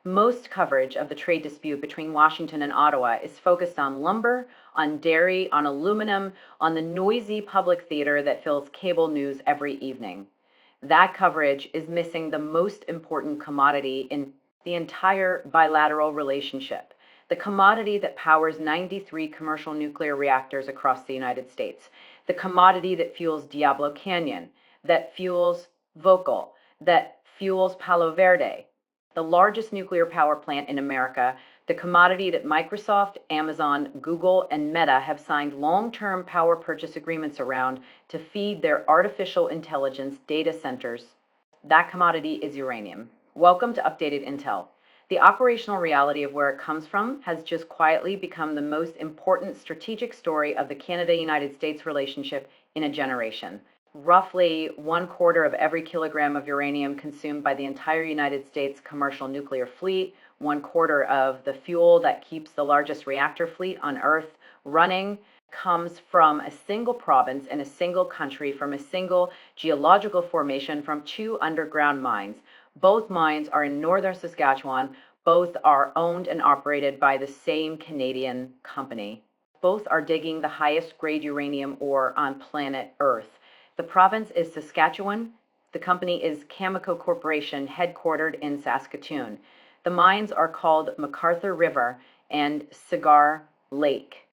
Most coverage of the trade dispute between Washington and Ottawa is focused on lumber, on dairy, on aluminum, on the noisy public theater that fills cable news every evening. That coverage is missing the most important commodity in the entire bilateral relationship, the commodity that powers 93 commercial nuclear reactors across the United States, the commodity that fuels Diablo Canyon, that fuels Vocal, that fuels Palo Verde, the largest nuclear power plant in America, the commodity that Microsoft, Amazon, Google, and Meta have signed long-term power purchase agreements around to feed their artificial intelligence data centers. That commodity is uranium. Welcome to Updated Intel. The operational reality of where it comes from has just quietly become the most important strategic story of the Canada-United States relationship in a generation. Roughly 1/4 of every kilogram of uranium consumed by the entire United States commercial nuclear fleet, 1/4 of the fuel that keeps the largest reactor fleet on Earth running, comes from a single province in a single country, from a single geological formation, from two underground mines. Both mines are in northern Saskatchewan. Both are owned and operated by the same Canadian company. Both are digging the highest grade uranium ore on planet Earth. The province is Saskatchewan. The company is Cameco Corporation, headquartered in Saskatoon. The mines are called McArthur River and Cigar Lake.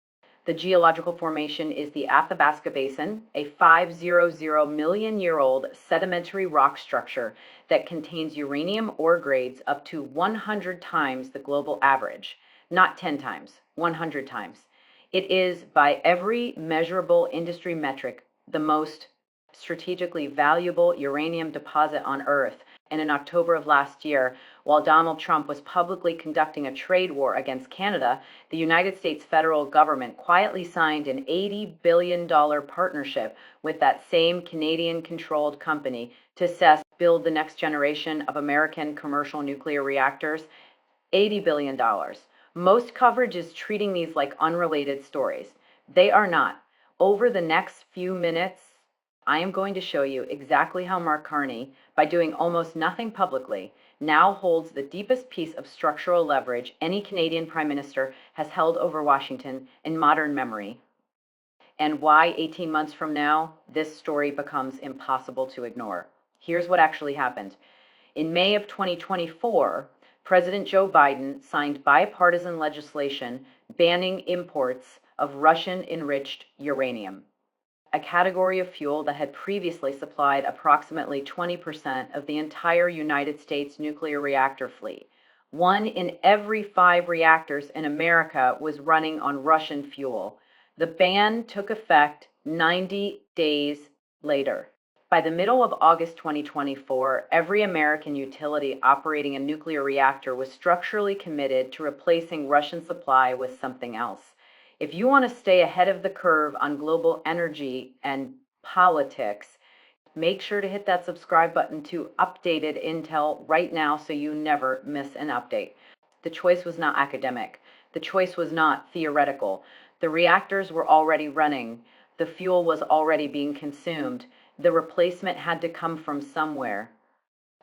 The geological formation is the Athabasca Basin, a 500 million year old sedimentary rock structure that contains uranium ore grades up to 100 times the global average. Not 10 times, 100 times. It is, by every measurable industry metric, the most strategically valuable uranium deposit on Earth. And in October of last year, while Donald Trump was publicly conducting a trade war against Canada, the United States federal government quietly signed an $80 billion partnership with that same Canadian-controlled company to build the next generation of American commercial nuclear reactors. $80 billion. Most coverage is treating these like unrelated stories. They are not. Over the next few minutes, I am going to show you exactly how Mark Carney, by doing almost nothing publicly, now holds the deepest piece of structural leverage any Canadian Prime Minister has held over Washington in modern memory, and why 18 months from now, this story becomes impossible to ignore. Here's what actually happened. In May of 2024, President Joe Biden signed bipartisan legislation banning imports of Russian-enriched uranium, a category of fuel that had previously supplied approximately 20% of the entire United States nuclear reactor fleet. 1 in every 5 reactors in America was running on Russian fuel. The ban took effect 90 days later. By the middle of August 2024, every American utility operating a nuclear reactor was structurally committed to replacing Russian supply with something else. If you want to stay ahead of the curve on global energy and politics, make sure to hit that subscribe button to Updated Intel right now so you never miss an update. The choice was not academic. The choice was not theoretical. The reactors were already running. The fuel was already being consumed. The replacement had to come from somewhere.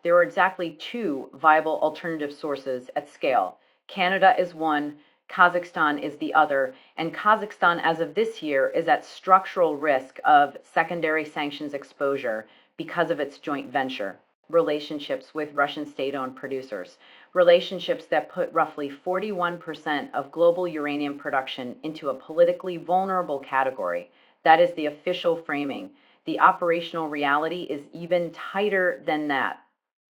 There are exactly 2 viable alternative sources at scale. Canada is one, Kazakhstan is the other, and Kazakhstan, as of this year, is at structural risk of secondary sanctions exposure because of its joint venture relationships with Russian state-owned producers, relationships that put roughly 41% of global uranium production into a politically vulnerable category. That is the official framing. The operational reality is even tighter than that.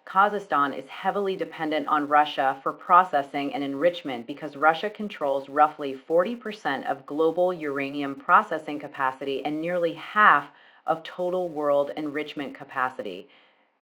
Kazakhstan is heavily dependent on Russia for processing and enrichment because Russia controls roughly 40% of global uranium processing capacity and nearly half of total world enrichment capacity.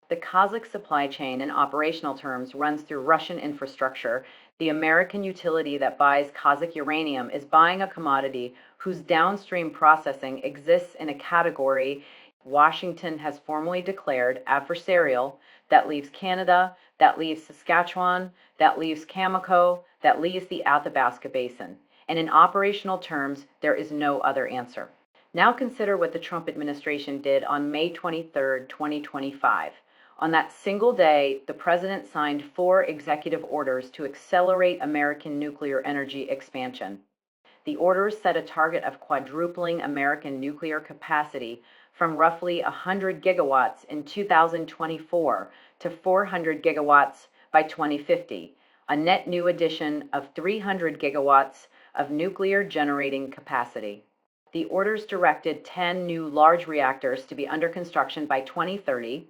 The Kazakh supply chain in operational terms runs through Russian infrastructure. The American utility that buys Kazakh uranium is buying a commodity whose downstream processing exists in a category Washington has formally declared adversarial, that leaves Canada, that leaves Saskatchewan, that leaves Cameco, that leaves the Athabasca Basin. And in operational terms, there is no other answer. Now consider what the Trump administration did on May 23, 2025. On that single day, the president signed 4 executive orders to accelerate American nuclear energy expansion. The orders set a target of quadrupling American nuclear capacity from roughly 100 gigawatts in 2024 to 400 gigawatts by 2050, a net new addition of 300 gigawatts of nuclear generating capacity. The orders directed 10 new large reactors to be under construction by 2030.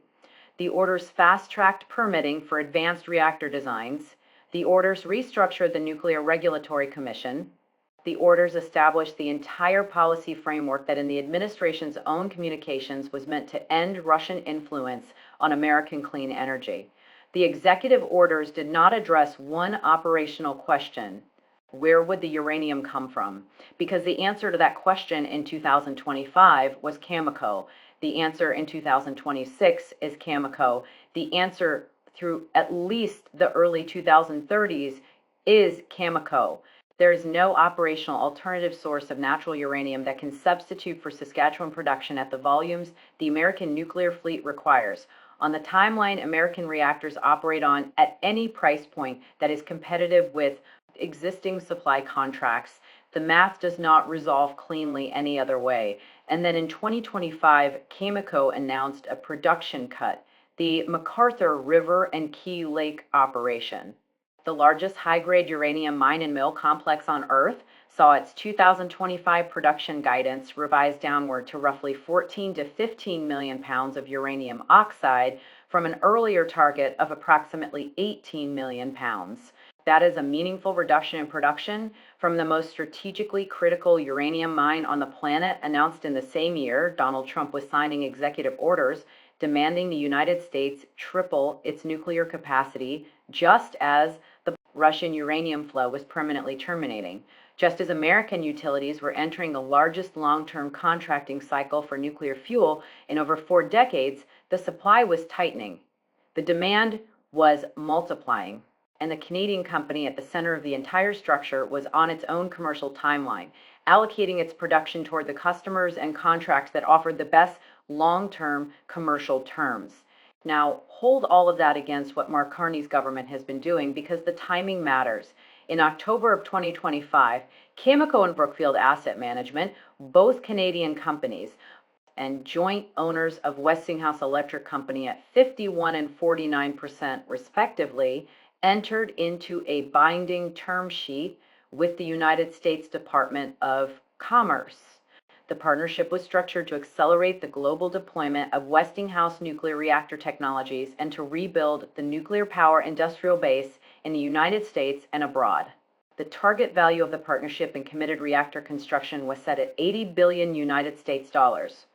The orders fast-tracked permitting for advanced reactor designs. The orders restructured the Nuclear Regulatory Commission. The orders established the entire policy framework that in the administration's own communications was meant to end Russian influence on American clean energy. The executive orders did not address one operational question: where would the uranium come from? Because the answer to that question in 2025 was Cameco. The answer in 2026 is Cameco. The answer through at least the early 2030s is Cameco. There is no operational alternative source of natural uranium that can substitute for Saskatchewan production at the volumes the American nuclear fleet requires, on the timeline American reactors operate on, at any price point that is competitive with existing supply contracts. The math does not resolve cleanly any other way. And then in 2025, Cameco announced a production cut, the McArthur River and Key Lake operation. The largest high-grade uranium mine and mill complex on Earth saw its 2025 production guidance revised downward to roughly 14 to 15 million pounds of uranium oxide from an earlier target of approximately 18 million pounds. That is a meaningful reduction in production from the most strategically critical uranium mine on the planet, announced in the same year Donald Trump was signing executive orders demanding the United States triple its nuclear capacity, just as the Russian uranium flow was permanently terminating. Just as American utilities were entering the largest long-term contracting cycle for nuclear fuel in over 4 decades, the supply was tightening. The demand was multiplying, and the Canadian company at the center of the entire structure was on its own commercial timeline, allocating its production toward the customers and contracts that offered the best long-term commercial terms. Now, hold all of that against what Mark Carney's government has been doing, because the timing matters. In October of 2025, Cameco and Brookfield Asset Management, both Canadian companies, and joint owners of Westinghouse Electric Company at 51 and 49% respectively, entered into a binding term sheet with the United States Department of Commerce. The partnership was structured to accelerate the global deployment of Westinghouse nuclear reactor technologies and to rebuild the nuclear power industrial base in the United States and abroad. The target value of the partnership and committed reactor construction was set at 80 billion United States dollars.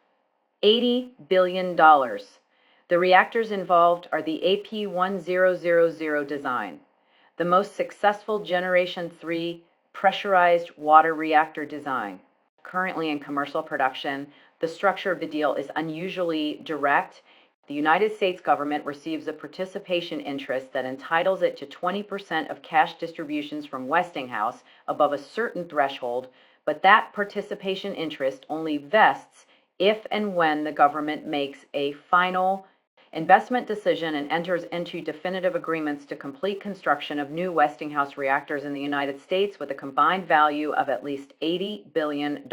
$80 billion. The reactors involved are the AP1000 design, the most successful Generation 3 pressurized water reactor design. Currently in commercial production, the structure of the deal is unusually direct. The United States government receives a participation interest that entitles it to 20% of cash distributions from Westinghouse above a certain threshold, but that participation interest only vests if and when the government makes a final investment decision and enters into definitive agreements to complete construction of new Westinghouse reactors in the United States with a combined value of at least $80 billion.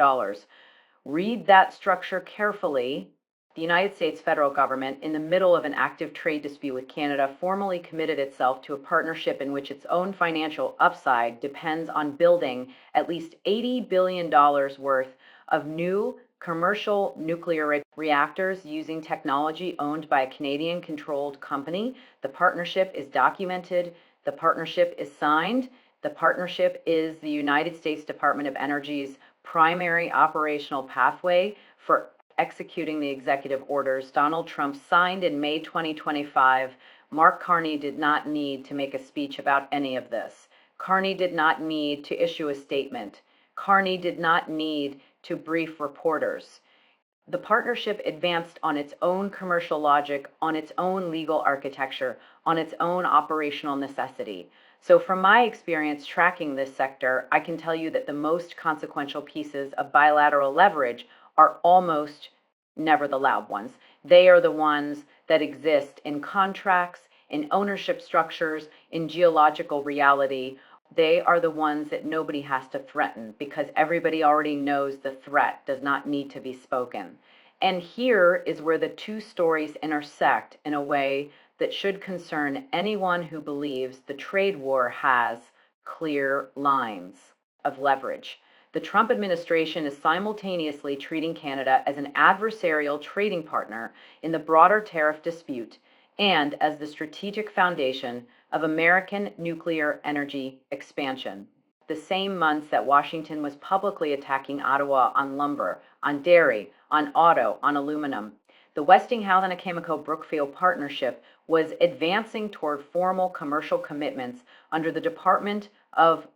Read that structure carefully. The United States federal government, in the middle of an active trade dispute with Canada, formally committed itself to a partnership in which its own financial upside depends on building at least $80 billion worth of new commercial nuclear reactors using technology owned by a Canadian-controlled company. The partnership is documented. The partnership is signed. The partnership is the United States Department of Energy's primary operational pathway for executing the executive orders Donald Trump signed in May 2025. Mark Carney did not need to make a speech about any of this. Carney did not need to issue a statement. Carney did not need to brief reporters. The partnership advanced on its own commercial logic, on its own legal architecture, on its own operational necessity. So from my experience tracking this sector, I can tell you that the most consequential pieces of bilateral leverage are almost never the loud ones. They are the ones that exist in contracts, in ownership structures, in geological reality, they are the ones that nobody has to threaten because everybody already knows the threat does not need to be spoken. And here is where the two stories intersect in a way that should concern anyone who believes the trade war has clear lines of leverage. The Trump administration is simultaneously treating Canada as an adversarial trading partner in the broader tariff dispute and as the strategic foundation of American nuclear energy expansion. The same months that Washington was publicly attacking Ottawa on lumber, on dairy, on auto, on aluminum, the Westinghouse and Cameco Brookfield partnership was advancing toward formal commercial commitments under the Department of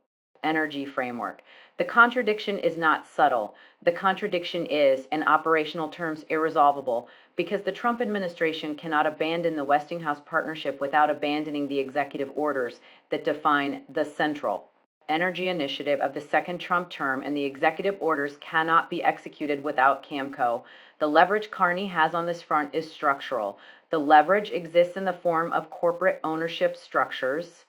Energy framework. The contradiction is not subtle. The contradiction is, in operational terms, irresolvable because the Trump administration cannot abandon the Westinghouse partnership without abandoning the executive orders that define the central energy initiative of the second Trump term, and the executive orders cannot be executed without Cameco. The leverage Carney has on this front is structural. The leverage exists in the form of corporate ownership structures,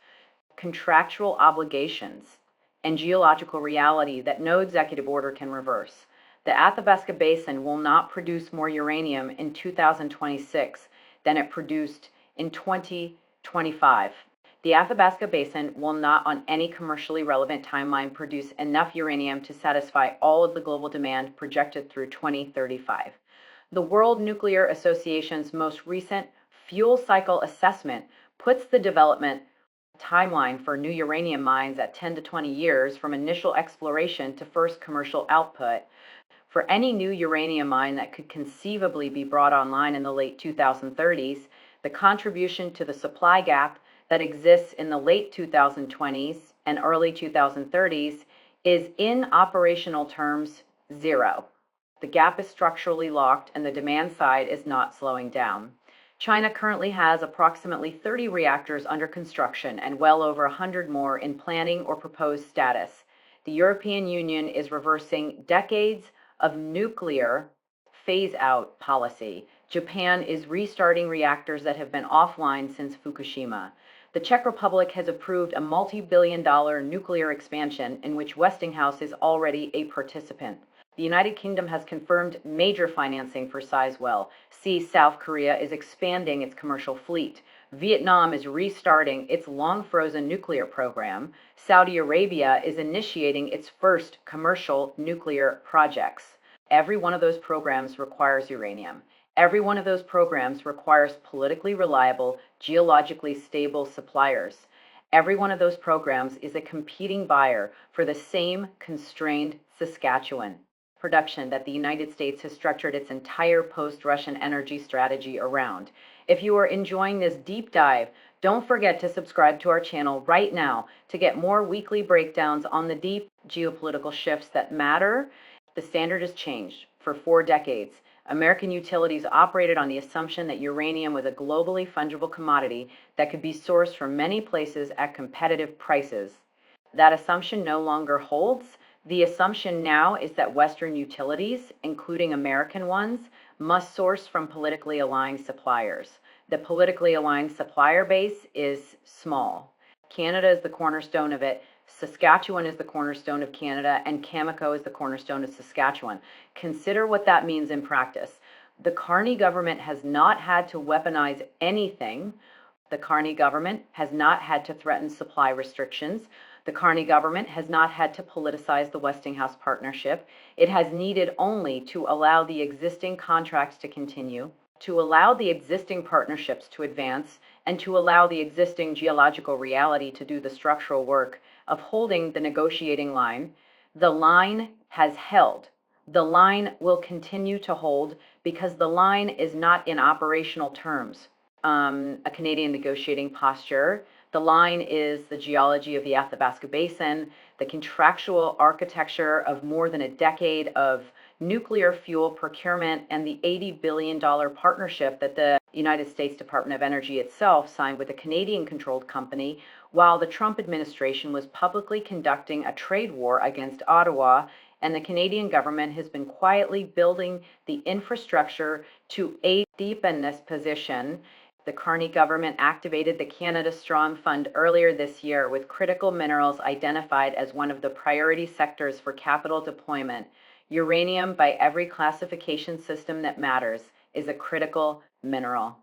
contractual obligations, and geological reality that no executive order can reverse. The Athabasca Basin will not produce more uranium in 2026 than it produced in 2025. The Athabasca Basin will not, on any commercially relevant timeline, produce enough uranium to satisfy all of the global demand projected through 2035. The World Nuclear Association's most recent fuel cycle assessment puts the development timeline for new uranium mines at 10 to 20 years from initial exploration to first commercial output. For any new uranium mine that could conceivably be brought online in the late 2030s, the contribution to the supply gap that exists in the late 2020s and early 2030s is, in operational terms, zero. The gap is structurally locked and the demand side is not slowing down. China currently has approximately 30 reactors under construction and well over 100 more in planning or proposed status. The European Union is reversing decades of nuclear phase-out policy. Japan is restarting reactors that have been offline since Fukushima. The Czech Republic has approved a multi-billion-dollar nuclear expansion in which Westinghouse is already a participant. The United Kingdom has confirmed major financing for Sizewell. South Korea is expanding its commercial fleet. Vietnam is restarting its long-frozen nuclear program. Saudi Arabia is initiating its first commercial nuclear projects. Every one of those programs requires uranium. Every one of those programs requires politically reliable, geologically stable suppliers. Every one of those programs is a competing buyer for the same constrained Saskatchewan production that the United States has structured its entire post-Russian energy strategy around. If you are enjoying this deep dive, don't forget to subscribe to our channel right now to get more weekly breakdowns on the deep geopolitical shifts that matter. The standard has changed. For 4 decades, American utilities operated on the assumption that uranium was a globally fungible commodity that could be sourced from many places at competitive prices. That assumption no longer holds. The assumption now is that Western utilities, including American ones, must source from politically aligned suppliers. The politically aligned supplier base is small. Canada is the cornerstone of it. Saskatchewan is the cornerstone of Canada, and Cameco is the cornerstone of Saskatchewan. Consider what that means in practice. The Carney government has not had to weaponize anything. The Carney government has not had to threaten supply restrictions. The Carney government has not had to politicize the Westinghouse partnership. It has needed only to allow the existing contracts to continue, to allow the existing partnerships to advance, and to allow the existing geological reality to do the structural work of holding the negotiating line. The line has held. The line will continue to hold because the line is not in operational terms a Canadian negotiating posture. The line is the geology of the Athabasca Basin, the contractual architecture of more than a decade of nuclear fuel procurement, and the $80 billion partnership that the United States Department of Energy itself signed with a Canadian-controlled company while the Trump administration was publicly conducting a trade war against Ottawa, and the Canadian government has been quietly building the infrastructure to aid Deepen this position, the Carney government activated the Canada Strong Fund earlier this year with critical minerals identified as one of the priority sectors for capital deployment. Uranium, by every classification system that matters, is a critical mineral.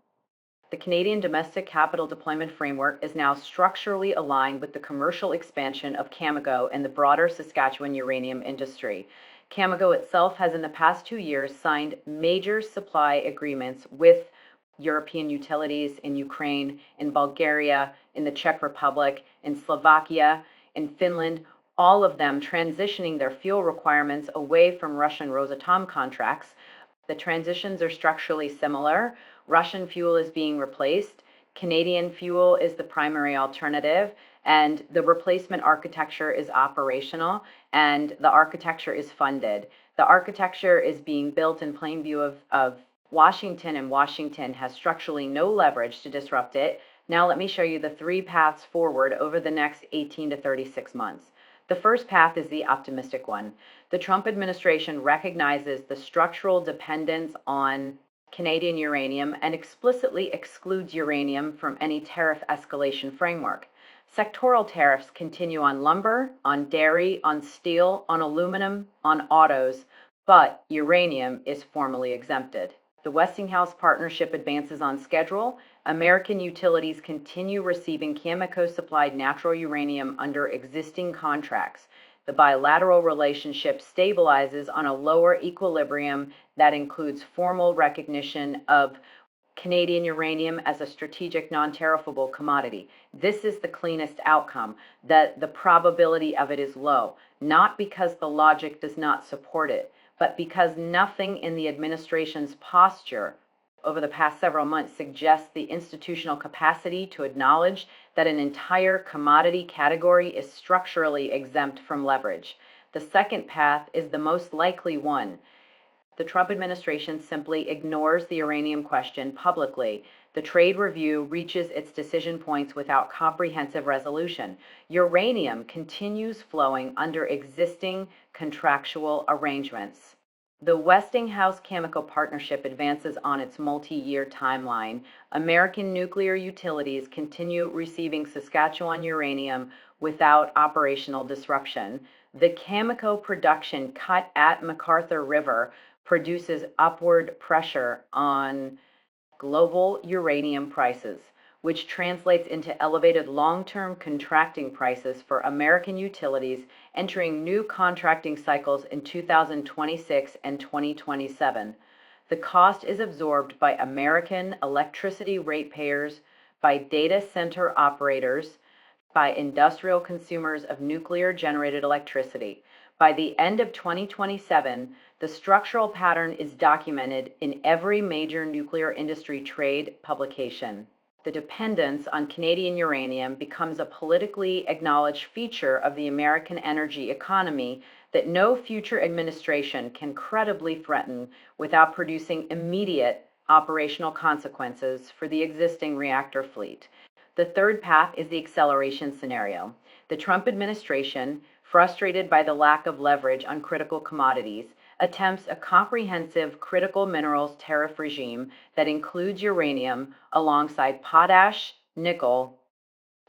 The Canadian Domestic Capital Deployment Framework is now structurally aligned with the commercial expansion of Cameco and the broader Saskatchewan uranium industry. Cameco itself has in the past 2 years signed major supply agreements with European utilities in Ukraine, in Bulgaria, in the Czech Republic, in Slovakia, in Finland, all of them transitioning their fuel requirements away from Russian Rosatom contracts. The transitions are structurally similar. Russian fuel is being replaced. Canadian fuel is the primary alternative, and the replacement architecture is operational, and the architecture is funded. The architecture is being built in plain view of Washington, and Washington has structurally no leverage to disrupt it. Now let me show you the 3 paths forward over the next 18 to 36 months. The first path is the optimistic one. The Trump administration recognizes the structural dependence on Canadian uranium and explicitly excludes uranium from any tariff escalation framework. Sectoral tariffs continue on lumber, on dairy, on steel, on aluminum, on autos, but uranium is formally exempted. The Westinghouse partnership advances on schedule. American utilities continue receiving Cameco-supplied natural uranium under existing contracts. The bilateral relationship stabilizes on a lower equilibrium that includes formal recognition of Canadian uranium as a strategic non-tariffable commodity. This is the cleanest outcome, that the probability of it is low, not because the logic does not support it, but because nothing in the administration's posture over the past several months suggests the institutional capacity to acknowledge that an entire commodity category is structurally exempt from leverage. The second path is the most likely one. The Trump administration simply ignores the uranium question publicly. The trade review reaches its decision points without comprehensive resolution. Uranium continues flowing under existing contractual arrangements. The Westinghouse-Cameco partnership advances on its multi-year timeline. American nuclear utilities continue receiving Saskatchewan uranium without operational disruption. The Cameco production cut at McArthur River produces upward pressure on global uranium prices, which translates into elevated long-term contracting prices for American utilities entering new contracting cycles in 2026 and 2027. The cost is absorbed by American electricity ratepayers, by data center operators, by industrial consumers of nuclear-generated electricity. By the end of 2027, the structural pattern is documented in every major nuclear industry trade publication. The dependence on Canadian uranium becomes a politically acknowledged feature of the American energy economy that no future administration can credibly threaten without producing immediate operational consequences for the existing reactor fleet. The third path is the acceleration scenario. The Trump administration, frustrated by the lack of leverage on critical commodities, attempts a comprehensive critical minerals tariff regime that includes uranium alongside potash, nickel,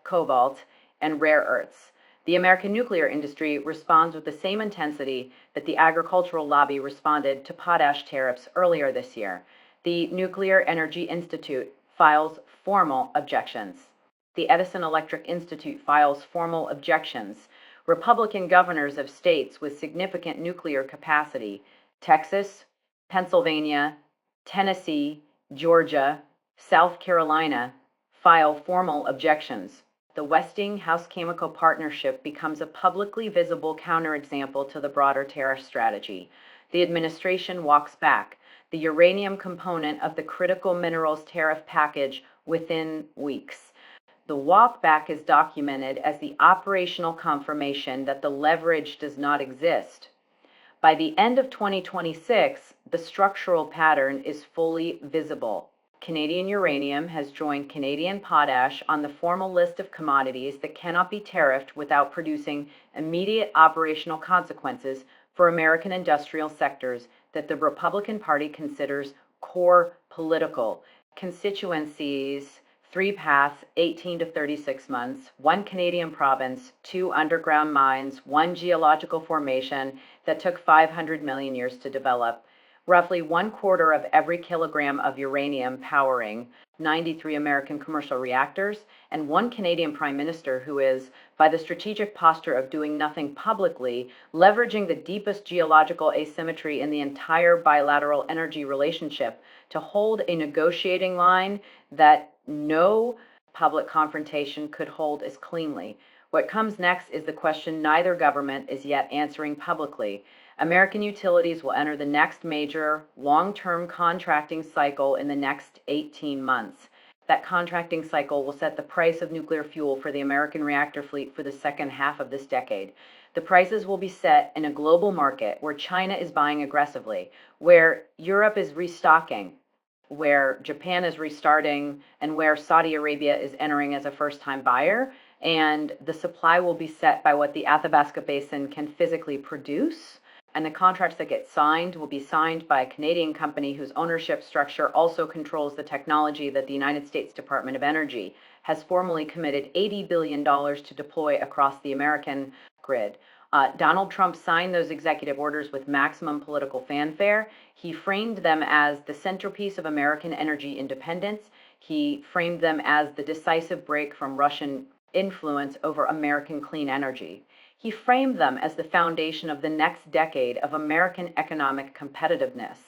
cobalt, and rare earths. The American nuclear industry responds with the same intensity that the agricultural lobby responded to potash tariffs earlier this year. The Nuclear Energy Institute files formal objections. The Edison Electric Institute files formal objections. Republican governors of states with significant nuclear capacity, Texas, Pennsylvania, Tennessee, Georgia, South Carolina, file formal objections. The Westinghouse-Cameco partnership becomes a publicly visible counterexample to the broader tariff strategy. The administration walks back the uranium component of the critical minerals tariff package within weeks. The walkback is documented as the operational confirmation that the leverage does not exist. By the end of 2026, the structural pattern is fully visible. Canadian uranium has joined Canadian potash on the formal list of commodities that cannot be tariffed without producing immediate operational consequences for American industrial sectors that the Republican Party considers core political constituencies, 3 paths, 18 to 36 months, 1 Canadian province, 2 underground mines, 1 geological formation that took 500 million years to develop, roughly 1/4 of every kilogram of uranium powering 93 American commercial reactors, and 1 Canadian prime minister who is, by the strategic posture of doing nothing publicly, leveraging the deepest geological asymmetry in the entire bilateral energy relationship to hold a negotiating line that no public confrontation could hold as cleanly. What comes next is the question neither government is yet answering publicly. American utilities will enter the next major long-term contracting cycle in the next 18 months. That contracting cycle will set the price of nuclear fuel for the American reactor fleet for the second half of this decade. The prices will be set in a global market where China is buying aggressively, where Europe is restocking, where Japan is restarting, and where Saudi Arabia is entering as a first-time buyer. And the supply will be set by what the Athabasca Basin can physically produce. And the contracts that get signed will be signed by a Canadian company whose ownership structure also controls the technology that the United States Department of Energy has formally committed $80 billion to deploy across the American grid. Donald Trump signed those executive orders with maximum political fanfare. He framed them as the centerpiece of American energy independence. He framed them as the decisive break from Russian influence over American clean energy. He framed them as the foundation of the next decade of American economic competitiveness.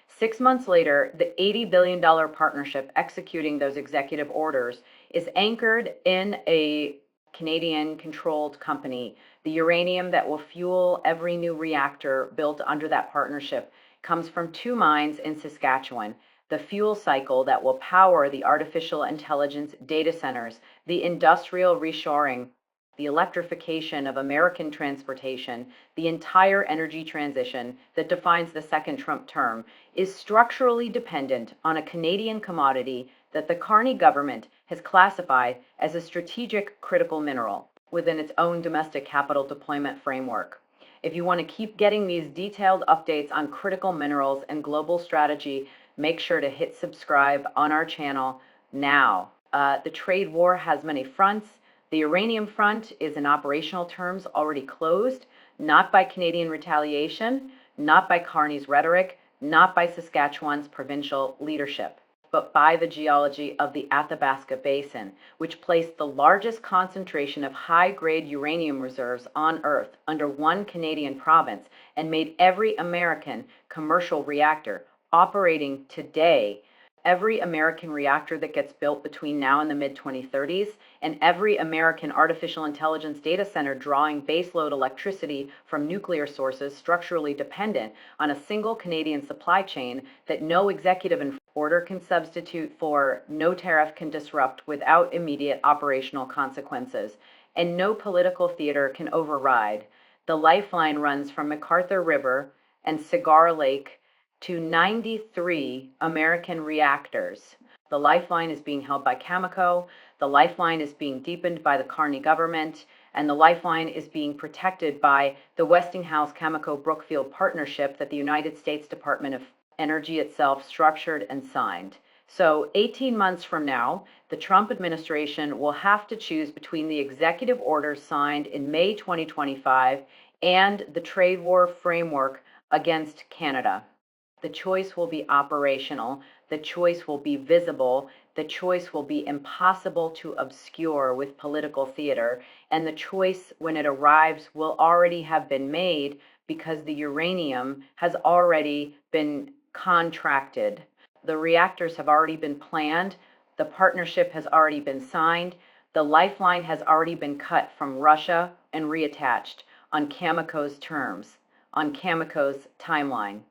6 months later, the $80 billion partnership executing those executive orders is anchored in a Canadian-controlled company. The uranium that will fuel every new reactor built under that partnership comes from 2 mines in Saskatchewan. The fuel cycle that will power the artificial intelligence data centers, the industrial reshoring, the electrification of American transportation, the entire energy transition that defines the second Trump term, is structurally dependent on a Canadian commodity that the Carney government has classified as a strategic critical mineral within its own domestic capital deployment framework. If you want to keep getting these detailed updates on critical minerals and global strategy, make sure to hit subscribe on our channel now. The trade war has many fronts. The uranium front is in operational terms already closed, not by Canadian retaliation, not by Carney's rhetoric, not by Saskatchewan's provincial leadership, but by the geology of the Athabasca Basin, which placed the largest concentration of high-grade uranium reserves on Earth under 1 Canadian province and made every American commercial reactor operating today, every American reactor that gets built between now and the mid-2030s, and every American artificial intelligence data center drawing baseload electricity from nuclear sources structurally dependent on a single Canadian supply chain that no executive order can substitute for, no tariff can disrupt without immediate operational consequences, and no political theater can override. The lifeline runs from McArthur River and Cigar Lake to 93 American reactors. The lifeline is being held by Cameco, the lifeline is being deepened by the Carney government, and the lifeline is being protected by the Westinghouse-Cameco-Brookfield partnership that the United States Department of Energy itself structured and signed. So 18 months from now, the Trump administration will have to choose between the executive orders signed in May 2025 and the trade war framework against Canada. The choice will be operational, the choice will be visible, the choice will be impossible to obscure with political theater, and the choice, when it arrives, will already have been made because the uranium has already been contracted. The reactors have already been planned, the partnership has already been signed, the lifeline has already been cut from Russia and reattached on Cameco's terms, on Cameco's timeline,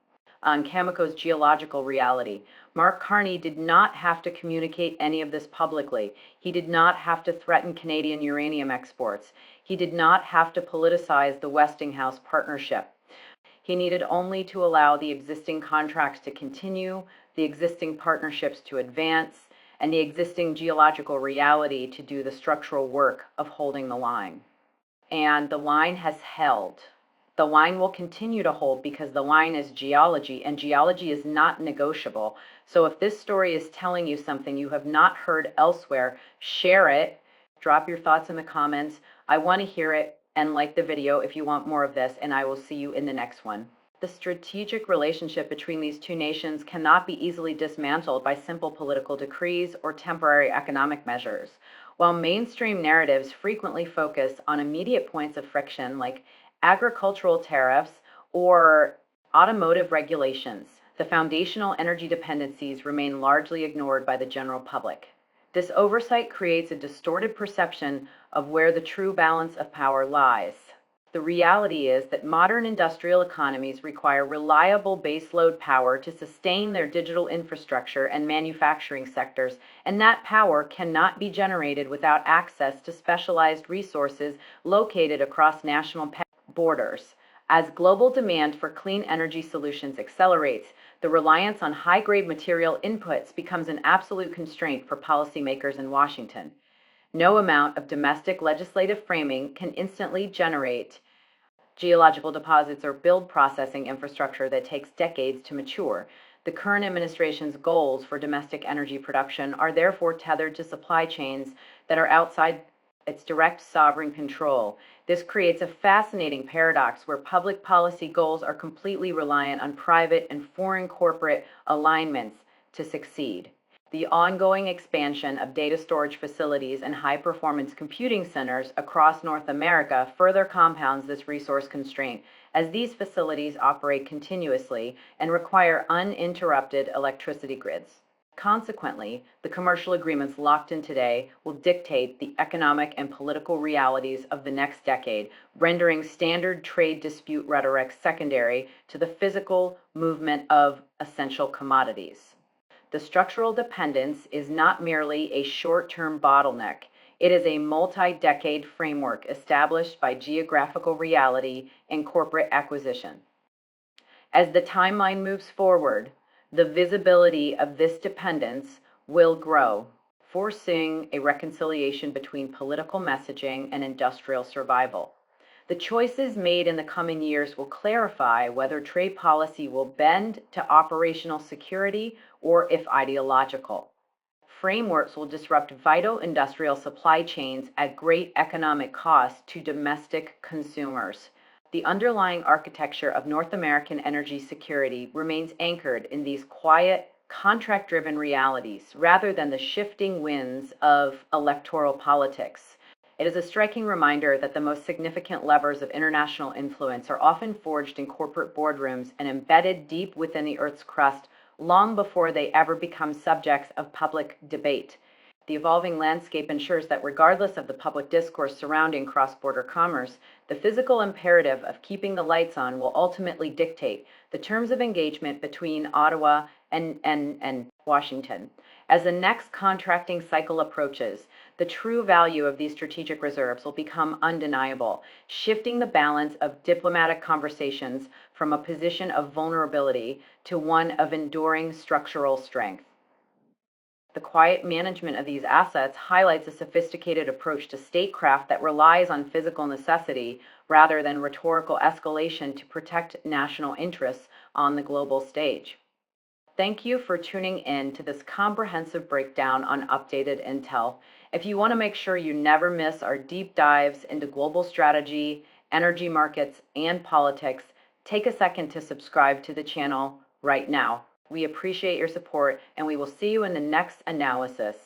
on Cameco's geological reality. Mark Carney did not have to communicate any of this publicly. He did not have to threaten Canadian uranium exports. He did not have to politicize the Westinghouse partnership. He needed only to allow the existing contracts to continue, the existing partnerships to advance, and the existing geological reality to do the structural work of holding the line. And the line has held. The line will continue to hold because the line is geology, and geology is not negotiable. So if this story is telling you something you have not heard elsewhere, share it. Drop your thoughts in the comments. I want to hear it, and like the video if you want more of this, and I will see you in the next one. The strategic relationship between these two nations cannot be easily dismantled by simple political decrees or temporary economic measures. While mainstream narratives frequently focus on immediate points of friction like agricultural tariffs or automotive regulations, the foundational energy dependencies remain largely ignored by the general public. This oversight creates a distorted perception of where the true balance of power lies. The reality is that modern industrial economies require reliable baseload power to sustain their digital infrastructure and manufacturing sectors, and that power cannot be generated without access to specialized resources located across national borders. As global demand for clean energy solutions accelerates, the reliance on high-grade material inputs becomes an absolute constraint for policymakers in Washington. No amount of domestic legislative framing can instantly generate geological deposits or build processing infrastructure that takes decades to mature. The current administration's goals for domestic energy production are therefore tethered to supply chains that are outside its direct sovereign control. This creates a fascinating paradox where public policy goals are completely reliant on private and foreign corporate alignments to succeed. The ongoing expansion of data storage facilities and high-performance computing centers across North America further compounds this resource constraint, as these facilities operate continuously and require uninterrupted electricity grids. Consequently, the commercial agreements locked in today will dictate the economic and political realities of the next decade, rendering standard trade dispute rhetoric secondary to the physical movement of essential commodities. The structural dependence is not merely a short-term bottleneck. It is a multi-decade framework established by geographical reality and corporate acquisition. As the timeline moves forward, the visibility of this dependence will grow, forcing a reconciliation between political messaging and industrial survival. The choices made in the coming years will clarify whether trade policy will bend to operational security or if ideological. Frameworks will disrupt vital industrial supply chains at great economic cost to domestic consumers. The underlying architecture of North American energy security remains anchored in these quiet, contract-driven realities rather than the shifting winds of electoral politics. It is a striking reminder that the most significant levers of international influence are often forged in corporate boardrooms and embedded deep within the Earth's crust long before they ever become subjects of public debate. The evolving landscape ensures that regardless of the public discourse surrounding cross-border commerce, the physical imperative of keeping the lights on will ultimately dictate the terms of engagement between Ottawa and Washington. As the next contracting cycle approaches, the true value of these strategic reserves will become undeniable, shifting the balance of diplomatic conversations from a position of vulnerability to one of enduring structural strength. The quiet management of these assets highlights a sophisticated approach to statecraft that relies on physical necessity rather than rhetorical escalation to protect national interests on the global stage. Thank you for tuning in to this comprehensive breakdown on updated intel. If you want to make sure you never miss our deep dives into global strategy, energy markets, and politics, take a second to subscribe to the channel right now. We appreciate your support, and we will see you in the next analysis.